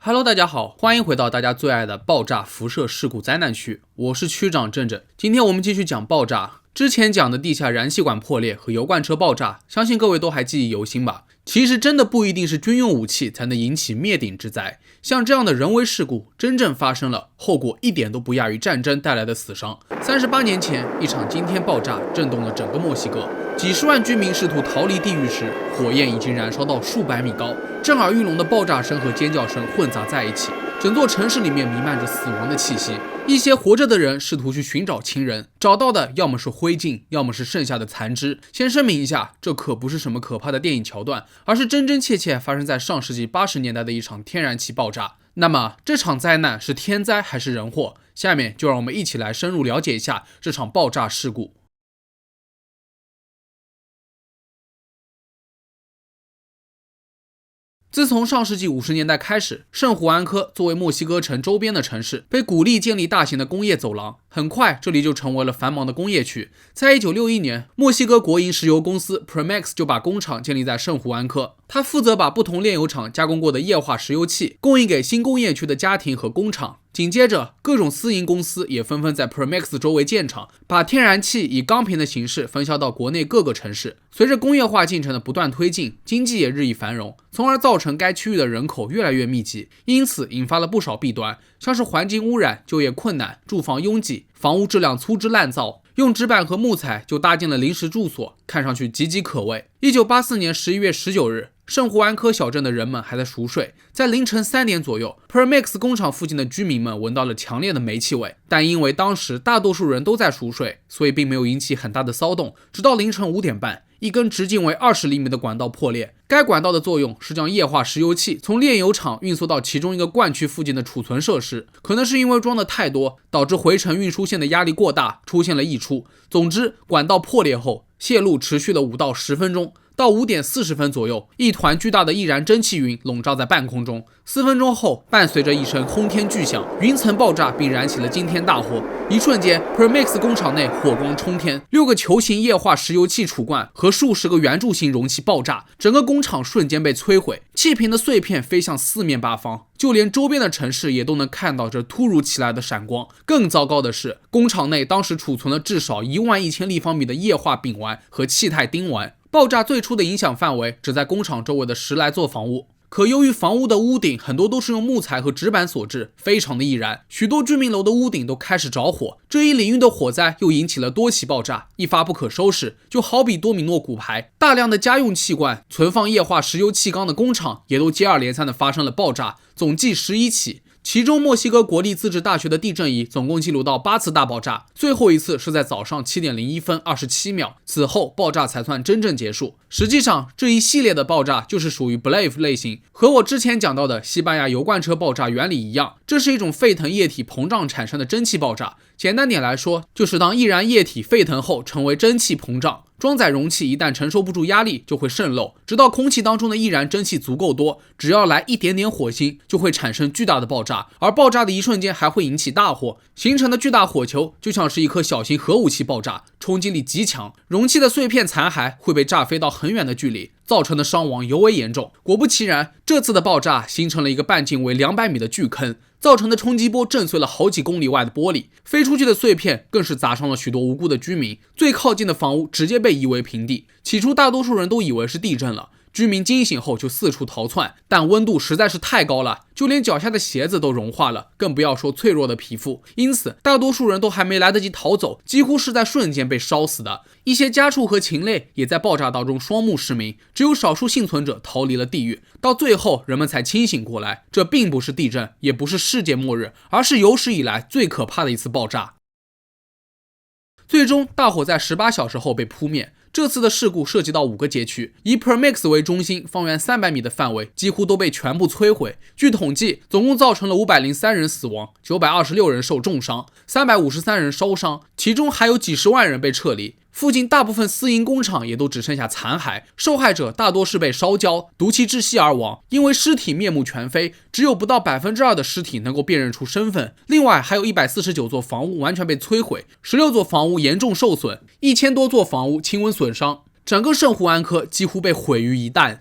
Hello， 大家好，欢迎回到大家最爱的爆炸辐射事故灾难区，我是区长正正。今天我们继续讲爆炸。之前讲的地下燃气管破裂和油罐车爆炸，相信各位都还记忆犹新吧？其实真的不一定是军用武器才能引起灭顶之灾，像这样的人为事故真正发生了，后果一点都不亚于战争带来的死伤。38年前，一场惊天爆炸震动了整个墨西哥，几十万居民试图逃离地狱时，火焰已经燃烧到数百米高，震耳欲聋的爆炸声和尖叫声混杂在一起，整座城市里面弥漫着死亡的气息。一些活着的人试图去寻找亲人，找到的要么是灰烬，要么是剩下的残肢。先声明一下，这可不是什么可怕的电影桥段，而是真真切切发生在上世纪80年代的一场天然气爆炸。那么这场灾难是天灾还是人祸？下面就让我们一起来深入了解一下这场爆炸事故。自从上世纪50年代开始，圣胡安科作为墨西哥城周边的城市，被鼓励建立大型的工业走廊。很快，这里就成为了繁忙的工业区。在1961年，墨西哥国营石油公司 Pemex 就把工厂建立在圣胡安科，它负责把不同炼油厂加工过的液化石油气供应给新工业区的家庭和工厂。紧接着，各种私营公司也纷纷在 Pemex 周围建厂，把天然气以钢瓶的形式分销到国内各个城市。随着工业化进程的不断推进，经济也日益繁荣，从而造成该区域的人口越来越密集，因此引发了不少弊端，像是环境污染、就业困难、住房拥挤、房屋质量粗制滥造，用纸板和木材就搭建了临时住所，看上去岌岌可危。1984年11月19日，圣胡安科小镇的人们还在熟睡，在凌晨3点左右 Pemex 工厂附近的居民们闻到了强烈的煤气味，但因为当时大多数人都在熟睡，所以并没有引起很大的骚动。直到凌晨5点半，一根直径为20厘米的管道破裂，该管道的作用是将液化石油气从炼油厂运送到其中一个灌区附近的储存设施，可能是因为装的太多，导致回程运输线的压力过大，出现了溢出。总之，管道破裂后，泄漏持续了5到10分钟。到5点40分左右，一团巨大的易燃蒸汽云笼罩在半空中。4分钟后，伴随着一声轰天巨响，云层爆炸并燃起了惊天大火。一瞬间 ，Pemex 工厂内火光冲天，6个球形液化石油气储罐和数十个圆柱形容器爆炸，整个工厂瞬间被摧毁，气瓶的碎片飞向四面八方，就连周边的城市也都能看到这突如其来的闪光。更糟糕的是，工厂内当时储存了至少11000立方米的液化丙烷和气态丁烷。爆炸最初的影响范围只在工厂周围的10来座房屋，可由于房屋的屋顶很多都是用木材和纸板所制，非常的易燃，许多居民楼的屋顶都开始着火。这一领域的火灾又引起了多起爆炸，一发不可收拾，就好比多米诺骨牌。大量的家用气罐、存放液化石油气缸的工厂也都接二连三的发生了爆炸，总计11起。其中，墨西哥国立自治大学的地震仪总共记录到8次大爆炸，最后一次是在早上7点01分27秒，此后爆炸才算真正结束。实际上，这一系列的爆炸就是属于 BLAVE 类型，和我之前讲到的西班牙油罐车爆炸原理一样，这是一种沸腾液体膨胀产生的蒸汽爆炸。简单点来说，就是当易燃液体沸腾后成为蒸汽膨胀，装载容器一旦承受不住压力就会渗漏，直到空气当中的易燃蒸汽足够多，只要来一点点火星就会产生巨大的爆炸，而爆炸的一瞬间还会引起大火，形成的巨大火球就像是一颗小型核武器爆炸，冲击力极强，容器的碎片残骸会被炸飞到很远的距离，造成的伤亡尤为严重。果不其然，这次的爆炸形成了一个半径为200米的巨坑，造成的冲击波震碎了好几公里外的玻璃，飞出去的碎片更是砸伤了许多无辜的居民，最靠近的房屋直接被夷为平地。起初大多数人都以为是地震了，居民惊醒后就四处逃窜，但温度实在是太高了，就连脚下的鞋子都融化了，更不要说脆弱的皮肤。因此大多数人都还没来得及逃走，几乎是在瞬间被烧死的。一些家畜和禽类也在爆炸当中双目失明，只有少数幸存者逃离了地狱。到最后人们才清醒过来，这并不是地震，也不是世界末日，而是有史以来最可怕的一次爆炸。最终大火在18小时后被扑灭。这次的事故涉及到5个街区，以 Pemex 为中心，方圆300米的范围几乎都被全部摧毁。据统计，总共造成了503人死亡，926人受重伤，353人烧伤，其中还有几十万人被撤离。附近大部分私营工厂也都只剩下残骸，受害者大多是被烧焦、毒气窒息而亡，因为尸体面目全非，只有不到2%的尸体能够辨认出身份。另外还有149座房屋完全被摧毁，16座房屋严重受损，1000多座房屋轻微损伤，整个圣胡安科几乎被毁于一旦。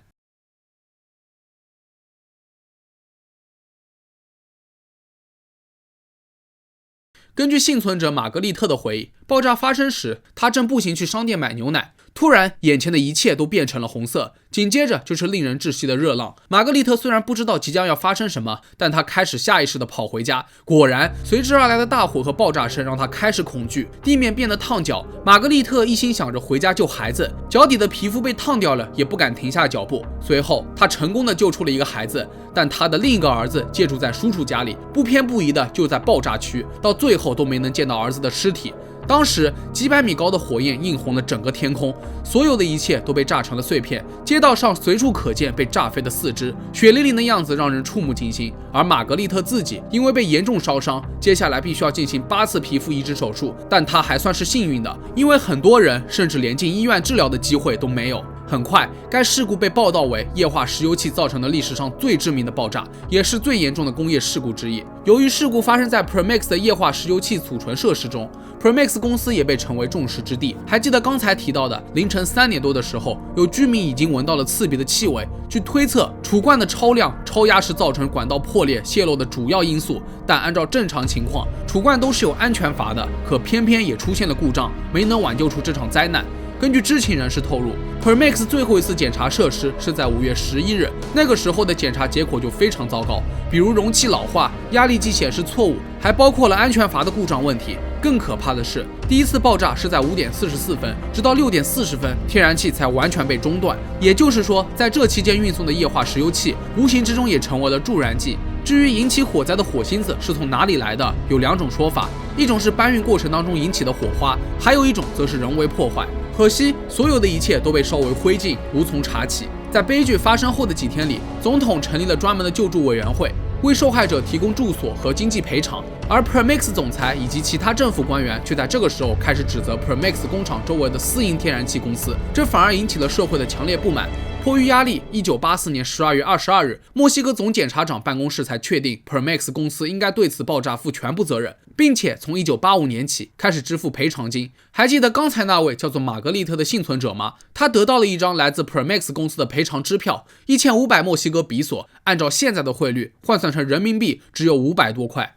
根据幸存者玛格丽特的回忆，爆炸发生时，她正步行去商店买牛奶，突然眼前的一切都变成了红色，紧接着就是令人窒息的热浪。玛格丽特虽然不知道即将要发生什么，但她开始下意识地跑回家。果然，随之而来的大火和爆炸声让她开始恐惧，地面变得烫脚。玛格丽特一心想着回家救孩子，脚底的皮肤被烫掉了，也不敢停下脚步。随后，她成功地救出了一个孩子，但她的另一个儿子借住在叔叔家里，不偏不倚的就在爆炸区，到最后都没能见到儿子的尸体。当时几百米高的火焰映红了整个天空，所有的一切都被炸成了碎片，街道上随处可见被炸飞的四肢，血淋淋的样子让人触目惊心。而玛格丽特自己因为被严重烧伤，接下来必须要进行8次皮肤移植手术，但她还算是幸运的，因为很多人甚至连进医院治疗的机会都没有。很快，该事故被报道为液化石油气造成的历史上最致命的爆炸，也是最严重的工业事故之一。由于事故发生在 Permex 的液化石油气储存设施中， Permex 公司也被称为众矢之的。还记得刚才提到的凌晨3点多的时候，有居民已经闻到了刺鼻的气味。据推测，储罐的超量、超压是造成管道破裂泄漏的主要因素，但按照正常情况，储罐都是有安全阀的，可偏偏也出现了故障，没能挽救出这场灾难。根据知情人士透露， Permex 最后一次检查设施是在5月11日，那个时候的检查结果就非常糟糕，比如容器老化、压力计显示错误，还包括了安全阀的故障问题。更可怕的是，第一次爆炸是在5点44分，直到6点40分，天然气才完全被中断。也就是说，在这期间运送的液化石油气，无形之中也成为了助燃剂。至于引起火灾的火星子是从哪里来的，有2种说法，一种是搬运过程当中引起的火花，还有一种则是人为破坏。可惜，所有的一切都被烧为灰烬，无从查起。在悲剧发生后的几天里，总统成立了专门的救助委员会，为受害者提供住所和经济赔偿。而 Permex 总裁以及其他政府官员却在这个时候开始指责 Permex 工厂周围的私营天然气公司，这反而引起了社会的强烈不满。迫于压力，1984年12月22日，墨西哥总检察长办公室才确定 Permex 公司应该对此爆炸负全部责任，并且从1985年起开始支付赔偿金。还记得刚才那位叫做玛格丽特的幸存者吗？他得到了一张来自 Permex 公司的赔偿支票，1500墨西哥比索，按照现在的汇率换算成人民币只有500多块。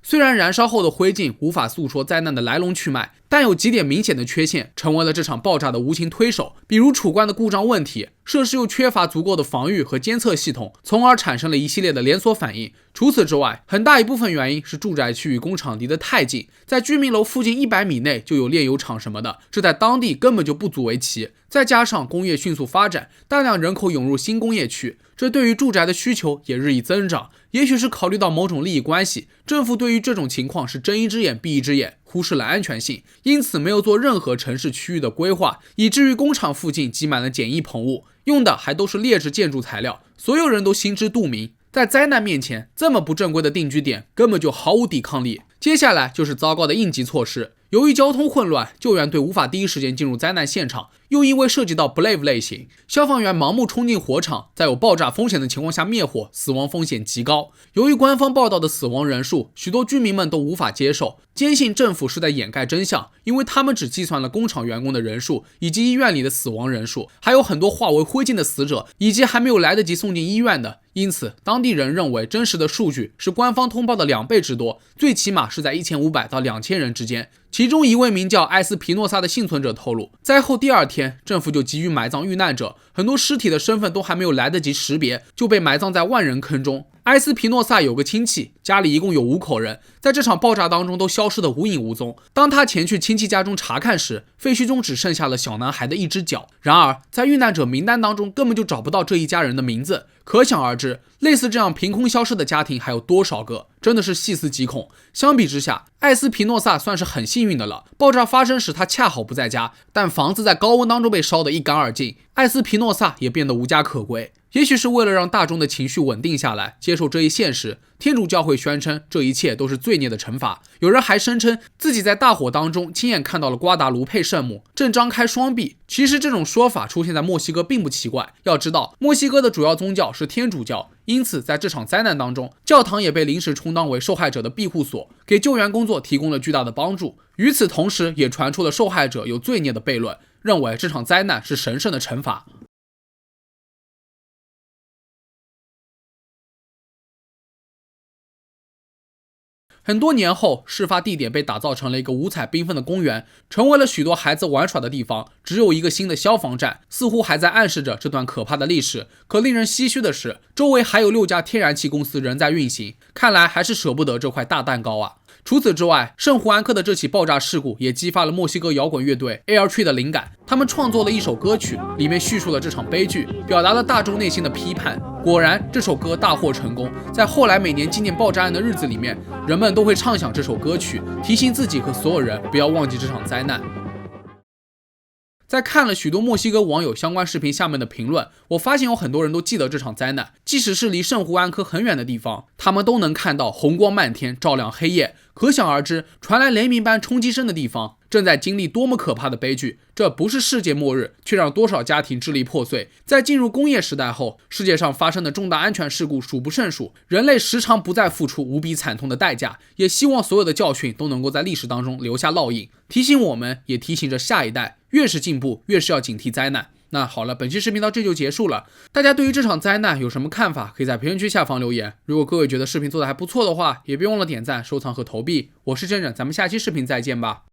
虽然燃烧后的灰烬无法诉说灾难的来龙去脉，但有几点明显的缺陷成为了这场爆炸的无情推手，比如储罐的故障问题，设施又缺乏足够的防御和监测系统，从而产生了一系列的连锁反应。除此之外，很大一部分原因是住宅区与工厂离得太近，在居民楼附近100米内就有炼油厂什么的，这在当地根本就不足为奇。再加上工业迅速发展，大量人口涌入新工业区，这对于住宅的需求也日益增长。也许是考虑到某种利益关系，政府对于这种情况是睁一只眼闭一只眼，忽视了安全性，因此没有做任何城市区域的规划，以至于工厂附近积满了简易棚屋，用的还都是劣质建筑材料，所有人都心知肚明。在灾难面前，这么不正规的定居点根本就毫无抵抗力。接下来就是糟糕的应急措施。由于交通混乱，救援队无法第一时间进入灾难现场，又因为涉及到 Blave 类型，消防员盲目冲进火场，在有爆炸风险的情况下灭火，死亡风险极高。由于官方报道的死亡人数，许多居民们都无法接受，坚信政府是在掩盖真相，因为他们只计算了工厂员工的人数以及医院里的死亡人数，还有很多化为灰烬的死者，以及还没有来得及送进医院的。因此，当地人认为真实的数据是官方通报的2倍之多，最起码是在1500到2000人之间。其中一位名叫埃斯皮诺萨的幸存者透露，灾后第2天，政府就急于埋葬遇难者，很多尸体的身份都还没有来得及识别，就被埋葬在万人坑中。埃斯皮诺萨有个亲戚，家里一共有5口人，在这场爆炸当中都消失得无影无踪。当他前去亲戚家中查看时，废墟中只剩下了小男孩的一只脚。然而，在遇难者名单当中根本就找不到这一家人的名字，可想而知，类似这样凭空消失的家庭还有多少个，真的是细思极恐。相比之下，埃斯皮诺萨算是很幸运的了，爆炸发生时他恰好不在家，但房子在高温当中被烧得一干二净，埃斯皮诺萨也变得无家可归。也许是为了让大众的情绪稳定下来，接受这一现实，天主教会宣称这一切都是罪孽的惩罚。有人还声称自己在大火当中亲眼看到了瓜达卢佩圣母正张开双臂。其实这种说法出现在墨西哥并不奇怪，要知道墨西哥的主要宗教是天主教，因此在这场灾难当中，教堂也被临时充当为受害者的庇护所，给救援工作提供了巨大的帮助。与此同时，也传出了受害者有罪孽的悖论，认为这场灾难是神圣的惩罚。很多年后，事发地点被打造成了一个五彩缤纷的公园，成为了许多孩子玩耍的地方。只有一个新的消防站，似乎还在暗示着这段可怕的历史。可令人唏嘘的是，周围还有6家天然气公司仍在运行，看来还是舍不得这块大蛋糕啊。除此之外，圣胡安克的这起爆炸事故也激发了墨西哥摇滚乐队 Air Tree 的灵感，他们创作了一首歌曲，里面叙述了这场悲剧，表达了大众内心的批判。果然，这首歌大获成功，在后来每年纪念爆炸案的日子里面，人们都会唱响这首歌曲，提醒自己和所有人不要忘记这场灾难。在看了许多墨西哥网友相关视频下面的评论，我发现有很多人都记得这场灾难，即使是离圣胡安科很远的地方，他们都能看到红光漫天，照亮黑夜。可想而知，传来雷鸣般冲击声的地方，正在经历多么可怕的悲剧。这不是世界末日，却让多少家庭支离破碎。在进入工业时代后，世界上发生的重大安全事故数不胜数，人类时常不再付出无比惨痛的代价。也希望所有的教训都能够在历史当中留下烙印，提醒我们，也提醒着下一代，越是进步，越是要警惕灾难。那好了，本期视频到这就结束了。大家对于这场灾难有什么看法？可以在评论区下方留言。如果各位觉得视频做得还不错的话，也别忘了点赞、收藏和投币。我是真人，咱们下期视频再见吧。